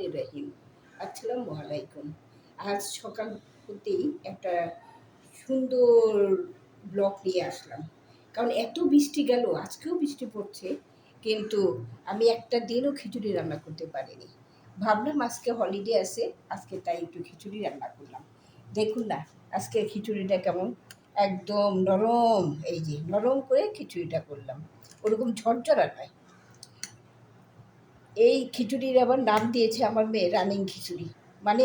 রহমানির রহিম। আসসালামু আলাইকুম। আজ সকাল হতেই একটা সুন্দর ব্লগ নিয়ে আসলাম। কারণ এত বৃষ্টি গেল, আজকেও বৃষ্টি পড়ছে, কিন্তু আমি একটা দিনও খিচুড়ি রান্না করতে পারিনি। ভাবলাম আজকে হলিডে আছে, আজকে তাই একটু খিচুড়ি রান্না করলাম। দেখুন না আজকে খিচুড়িটা কেমন, একদম নরম, এই যে নরম করে খিচুড়িটা করলাম, ওরকম ঝরঝরা নয়। এই খিচুড়ির আবার নাম দিয়েছে আমার মেয়ে রানিং খিচুড়ি, মানে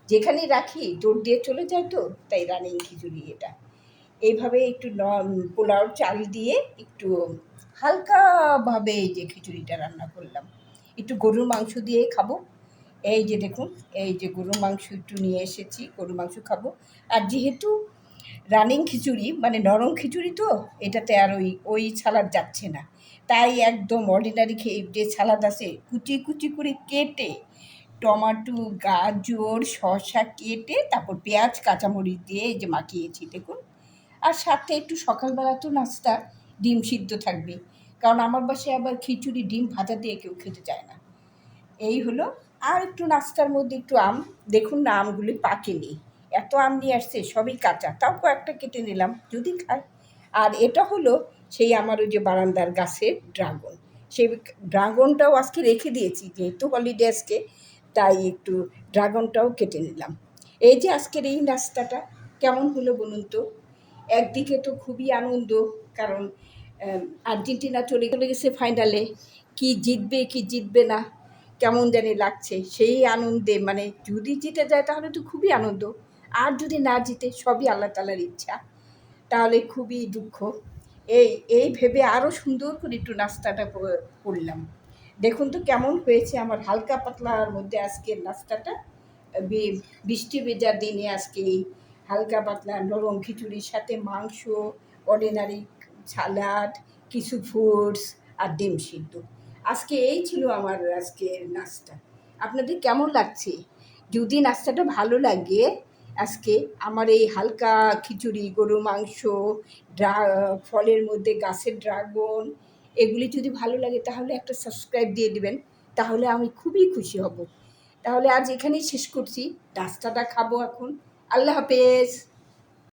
যেখানেই রাখি দৌড় দিয়ে চলে যায়, তো তাই রানিং খিচুড়ি এটা। এইভাবে একটু পোলাও চাল দিয়ে একটু হালকাভাবে এই যে খিচুড়িটা রান্না করলাম, একটু গরুর মাংস দিয়ে খাবো। এই যে দেখুন, এই যে গরুর মাংস একটু নিয়ে এসেছি, গরুর মাংস খাবো। আর যেহেতু রানিং খিচুড়ি মানে নরম খিচুড়ি, তো এটাতে আর ওই ওই সালাদ যাচ্ছে না, তাই একদম অর্ডিনারি যে সালাদ আছে কুচি কুচি করে কেটে টমাটো গাজর শসা কেটে তারপর পেঁয়াজ কাঁচামরিচ দিয়ে এই যে মাখিয়েছি দেখুন। আর সাথে একটু সকালবেলা তো নাস্তা ডিম সিদ্ধ থাকবে, কারণ আমার বাসায় আবার খিচুড়ি ডিম ভাজা দিয়ে কেউ খেতে চায় না। এই হলো। আর একটু নাস্তার মধ্যে একটু আম, দেখুন না আমগুলি পাকেনি, এত আম নিয়ে আসছে সবই কাঁচা, তাও কয়েকটা কেটে নিলাম যদি খায়। আর এটা হলো সেই আমার ওই যে বারান্দার গাছের ড্রাগন, সেই ড্রাগনটাও আজকে রেখে দিয়েছি, যেহেতু হলিডে আজকে, তাই একটু ড্রাগনটাও কেটে নিলাম। এই যে আজকের এই নাস্তাটা কেমন হলো বলুন তো। একদিকে তো খুবই আনন্দ, কারণ আর্জেন্টিনা চলে গেছে ফাইনালে, কি জিতবে কি জিতবে না কেমন জানি লাগছে, সেই আনন্দে মানে যদি জিতে যায় তাহলে তো খুবই আনন্দ, আর যদি না জিতে সবই আল্লাহ তাআলার ইচ্ছা, তাহলে খুবই দুঃখ। এই এই ভেবে আরও সুন্দর করে একটু নাস্তাটা করলাম। দেখুন তো কেমন হয়েছে আমার হালকা পাতলার মধ্যে আজকের নাস্তাটা। বৃষ্টি ভেজা দিনে আজকে এই হালকা পাতলা নরম খিচুড়ির সাথে মাংস, অর্ডিনারি সালাড, কিছু ফ্রুটস আর ডিম সিদ্ধ। আজকে এই ছিল আমার আজকের নাস্তা। আপনাদের কেমন লাগছে? যদি নাস্তাটা ভালো লাগে আজকে আমার এই হালকা খিচুড়ি, গরুর মাংস, ফলের মধ্যে গাছের ড্রাগন, এগুলি যদি ভালো লাগে তাহলে একটা সাবস্ক্রাইব দিয়ে দিবেন, তাহলে আমি খুবই খুশি হব। তাহলে আজ এখানেই শেষ করছি, নাস্তাটা খাবো এখন। আল্লাহ হাফেজ।